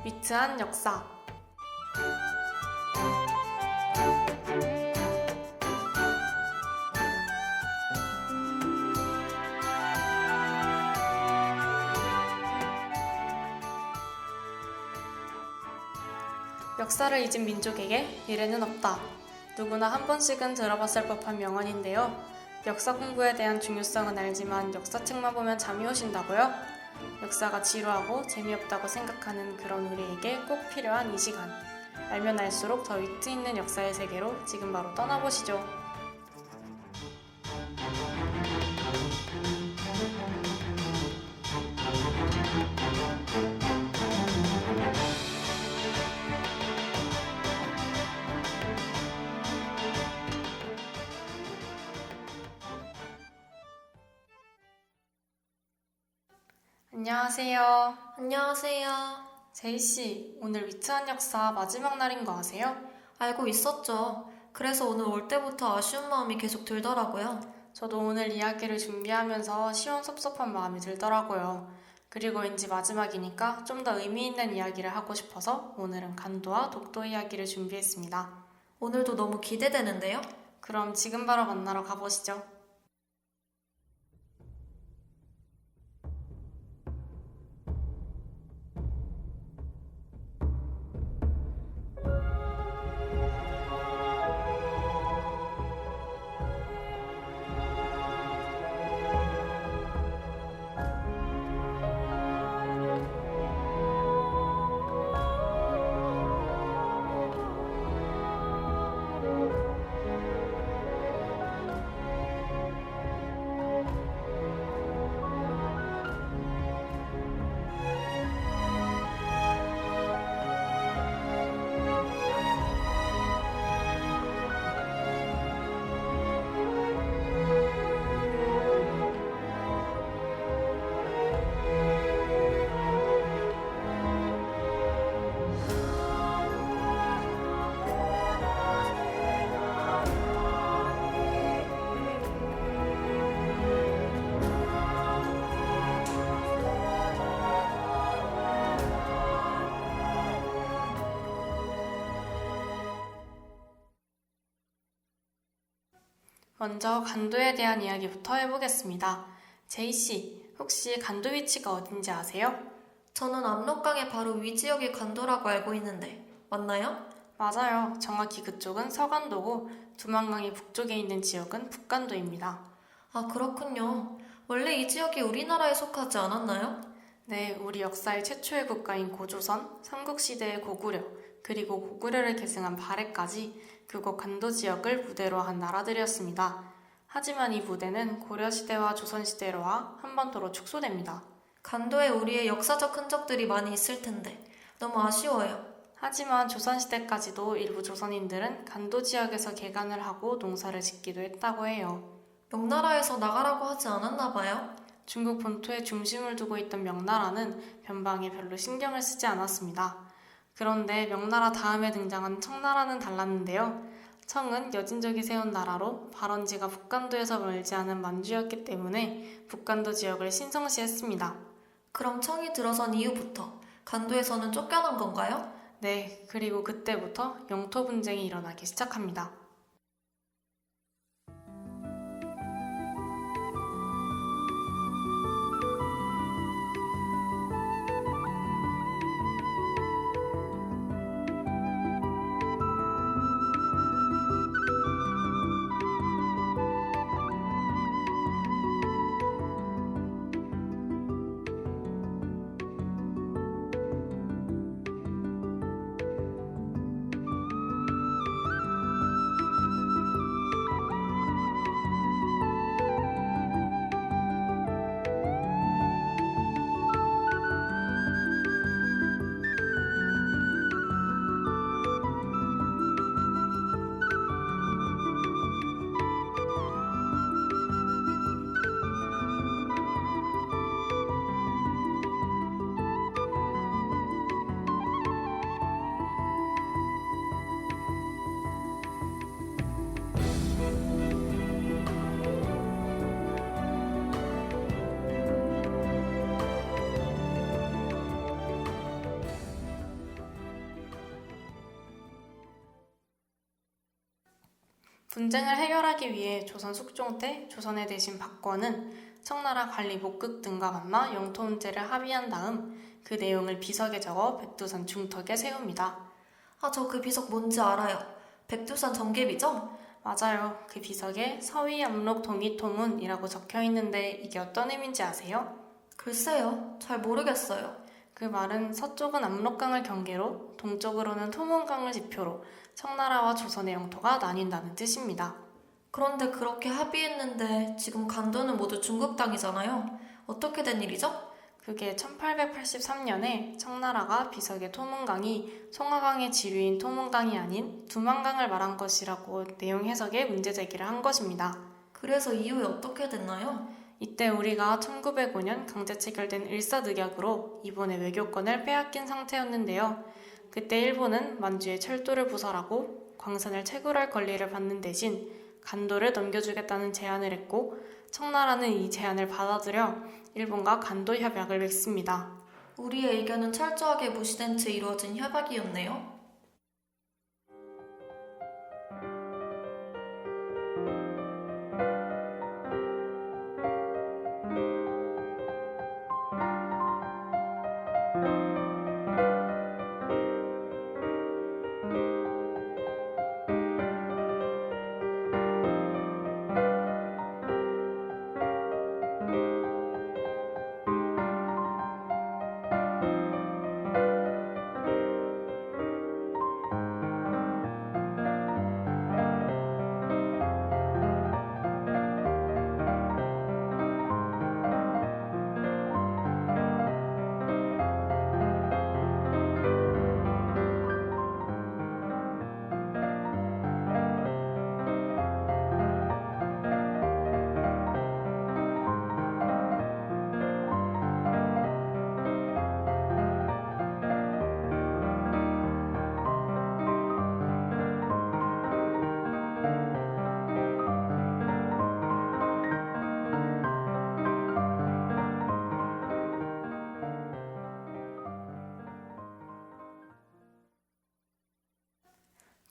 위트한 역사. 역사를 잊은 민족에게 미래는 없다. 누구나 한 번씩은 들어봤을 법한 명언인데요. 역사 공부에 대한 중요성은 알지만 역사책만 보면 잠이 오신다고요? 역사가 지루하고 재미없다고 생각하는 그런 우리에게 꼭 필요한 이 시간. 알면 알수록 더 위트 있는 역사의 세계로 지금 바로 떠나보시죠. 안녕하세요. 안녕하세요. 제이씨, 오늘 위트한 역사 마지막 날인 거 아세요? 알고 있었죠. 그래서 오늘 올 때부터 아쉬운 마음이 계속 들더라고요. 저도 오늘 이야기를 준비하면서 시원섭섭한 마음이 들더라고요. 그리고 왠지 마지막이니까 좀 더 의미 있는 이야기를 하고 싶어서 오늘은 간도와 독도 이야기를 준비했습니다. 오늘도 너무 기대되는데요? 그럼 지금 바로 만나러 가보시죠. 먼저 간도에 대한 이야기부터 해보겠습니다. 제이씨, 혹시 간도 위치가 어딘지 아세요? 저는 압록강의 바로 위 지역이 간도라고 알고 있는데 맞나요? 맞아요. 정확히 그쪽은 서간도고 두만강이 북쪽에 있는 지역은 북간도입니다. 아, 그렇군요. 원래 이 지역이 우리나라에 속하지 않았나요? 네, 우리 역사의 최초의 국가인 고조선, 삼국시대의 고구려, 그리고 고구려를 계승한 발해까지 그곳 간도 지역을 무대로 한 나라들이었습니다. 하지만 이 무대는 고려시대와 조선시대로와 한반도로 축소됩니다. 간도에 우리의 역사적 흔적들이 많이 있을 텐데 너무 아쉬워요. 하지만 조선시대까지도 일부 조선인들은 간도 지역에서 개간을 하고 농사를 짓기도 했다고 해요. 명나라에서 나가라고 하지 않았나 봐요. 중국 본토에 중심을 두고 있던 명나라는 변방에 별로 신경을 쓰지 않았습니다. 그런데 명나라 다음에 등장한 청나라는 달랐는데요. 청은 여진족이 세운 나라로 발원지가 북간도에서 멀지 않은 만주였기 때문에 북간도 지역을 신성시했습니다. 그럼 청이 들어선 이후부터 간도에서는 쫓겨난 건가요? 네, 그리고 그때부터 영토 분쟁이 일어나기 시작합니다. 분쟁을 해결하기 위해 조선 숙종 때 조선의 대신 박권은 청나라 관리 목극 등과 만나 영토 문제를 합의한 다음 그 내용을 비석에 적어 백두산 중턱에 세웁니다. 아, 저 그 비석 뭔지 알아요. 백두산 정계비죠? 맞아요. 그 비석에 서위 압록 동이토문이라고 적혀 있는데 이게 어떤 의미인지 아세요? 글쎄요, 잘 모르겠어요. 그 말은 서쪽은 압록강을 경계로 동쪽으로는 토문강을 지표로 청나라와 조선의 영토가 나뉜다는 뜻입니다. 그런데 그렇게 합의했는데 지금 간도는 모두 중국 땅이잖아요. 어떻게 된 일이죠? 그게 1883년에 청나라가 비석의 토문강이 송하강의 지류인 토문강이 아닌 두만강을 말한 것이라고 내용 해석에 문제 제기를 한 것입니다. 그래서 이후에 어떻게 됐나요? 이때 우리가 1905년 강제 체결된 일사늑약으로 일본의 외교권을 빼앗긴 상태였는데요. 그때 일본은 만주에 철도를 부설하고 광산을 채굴할 권리를 받는 대신 간도를 넘겨주겠다는 제안을 했고 청나라는 이 제안을 받아들여 일본과 간도 협약을 맺습니다. 우리의 의견은 철저하게 무시된 채 이루어진 협약이었네요.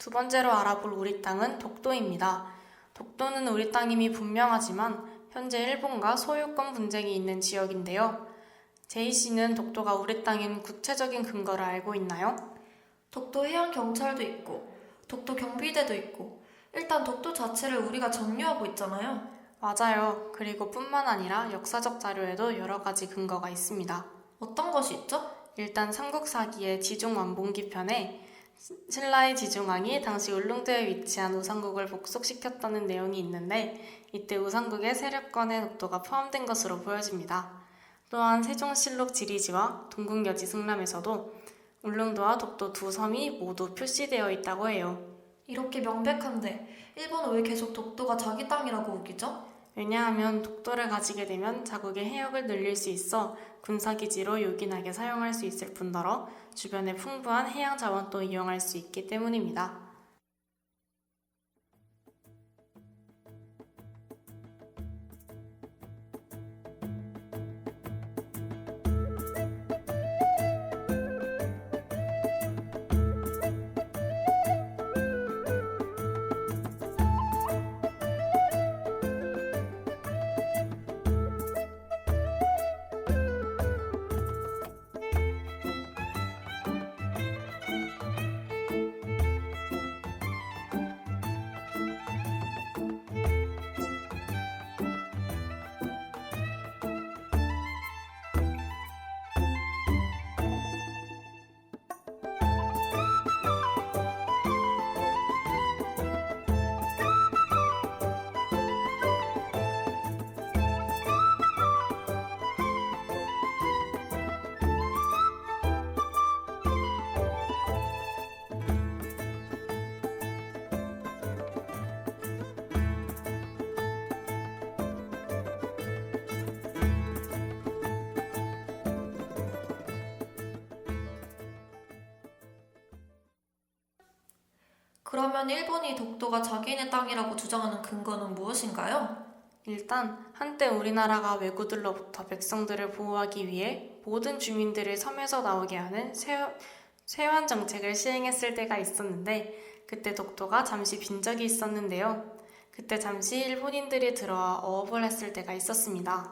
두 번째로 알아볼 우리 땅은 독도입니다. 독도는 우리 땅임이 분명하지만 현재 일본과 소유권 분쟁이 있는 지역인데요. 제이 씨는 독도가 우리 땅인 구체적인 근거를 알고 있나요? 독도 해양경찰도 있고, 독도 경비대도 있고, 일단 독도 자체를 우리가 점유하고 있잖아요. 맞아요. 그리고 뿐만 아니라 역사적 자료에도 여러 가지 근거가 있습니다. 어떤 것이 있죠? 일단 삼국사기의 지중완봉기 편에 신라의 지중왕이 당시 울릉도에 위치한 우상국을 복속시켰다는 내용이 있는데 이때 우상국의 세력권에 독도가 포함된 것으로 보여집니다. 또한 세종실록 지리지와 동국여지 승람에서도 울릉도와 독도 두 섬이 모두 표시되어 있다고 해요. 이렇게 명백한데 일본은 왜 계속 독도가 자기 땅이라고 우기죠? 왜냐하면 독도를 가지게 되면 자국의 해역을 늘릴 수 있어 군사기지로 요긴하게 사용할 수 있을 뿐더러 주변에 풍부한 해양 자원도 이용할 수 있기 때문입니다. 그러면 일본이 독도가 자기네 땅이라고 주장하는 근거는 무엇인가요? 일단 한때 우리나라가 왜구들로부터 백성들을 보호하기 위해 모든 주민들을 섬에서 나오게 하는 세환 정책을 시행했을 때가 있었는데 그때 독도가 잠시 빈 적이 있었는데요. 그때 잠시 일본인들이 들어와 어업을 했을 때가 있었습니다.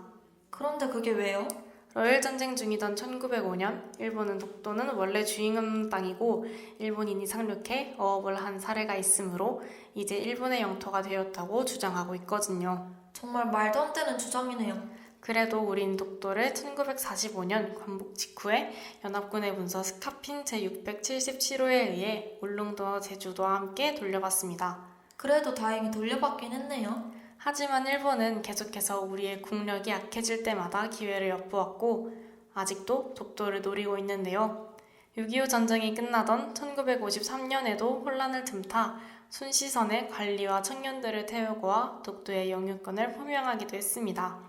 그런데 그게 왜요? 러일 전쟁 중이던 1905년, 일본은 독도는 원래 주인공 땅이고 일본인이 상륙해 어업을 한 사례가 있으므로 이제 일본의 영토가 되었다고 주장하고 있거든요. 정말 말도 안 되는 주장이네요. 그래도 우린 독도를 1945년 광복 직후에 연합군의 문서 스카핀 제677호에 의해 울릉도와 제주도와 함께 돌려받습니다. 그래도 다행히 돌려받긴 했네요. 하지만 일본은 계속해서 우리의 국력이 약해질 때마다 기회를 엿보았고 아직도 독도를 노리고 있는데요. 6.25 전쟁이 끝나던 1953년에도 혼란을 틈타 순시선에 관리와 청년들을 태우고 와 독도의 영유권을 호명하기도 했습니다.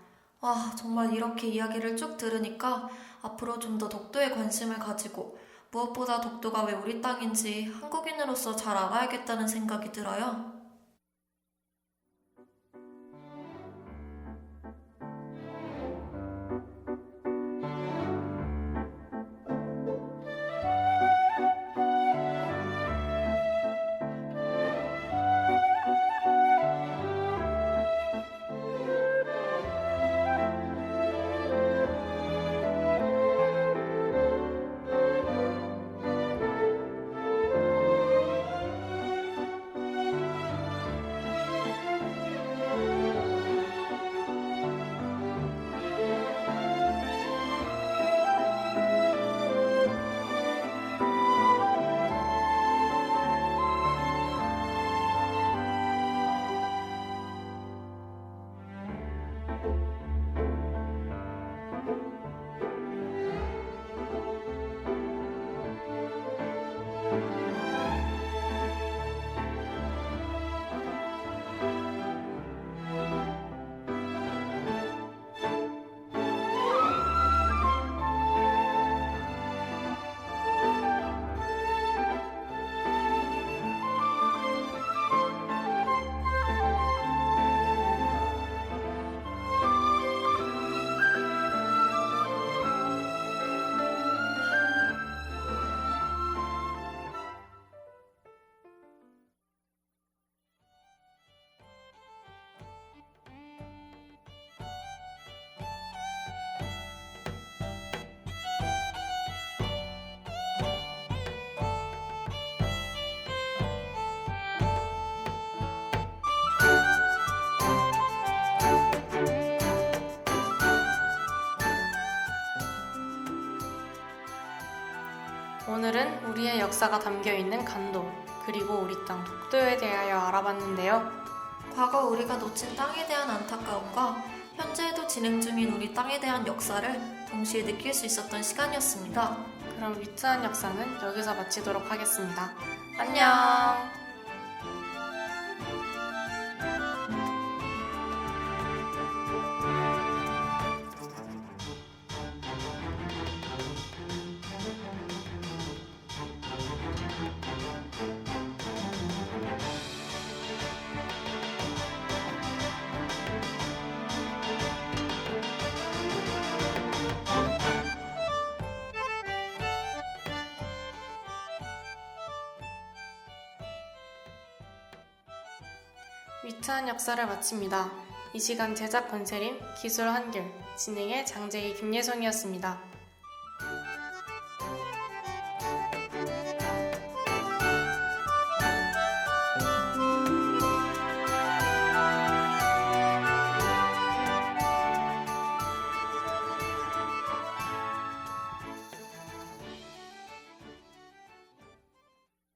와, 정말 이렇게 이야기를 쭉 들으니까 앞으로 좀 더 독도에 관심을 가지고 무엇보다 독도가 왜 우리 땅인지 한국인으로서 잘 알아야겠다는 생각이 들어요. 오늘은 우리의 역사가 담겨있는 간도, 그리고 우리 땅 독도에 대하여 알아봤는데요. 과거 우리가 놓친 땅에 대한 안타까움과 현재에도 진행 중인 우리 땅에 대한 역사를 동시에 느낄 수 있었던 시간이었습니다. 그럼 위트한 역사는 여기서 마치도록 하겠습니다. 안녕! 위트한 역사를 마칩니다. 이 시간 제작 권세림, 기술 한결, 진행의 장재희 김예성이었습니다.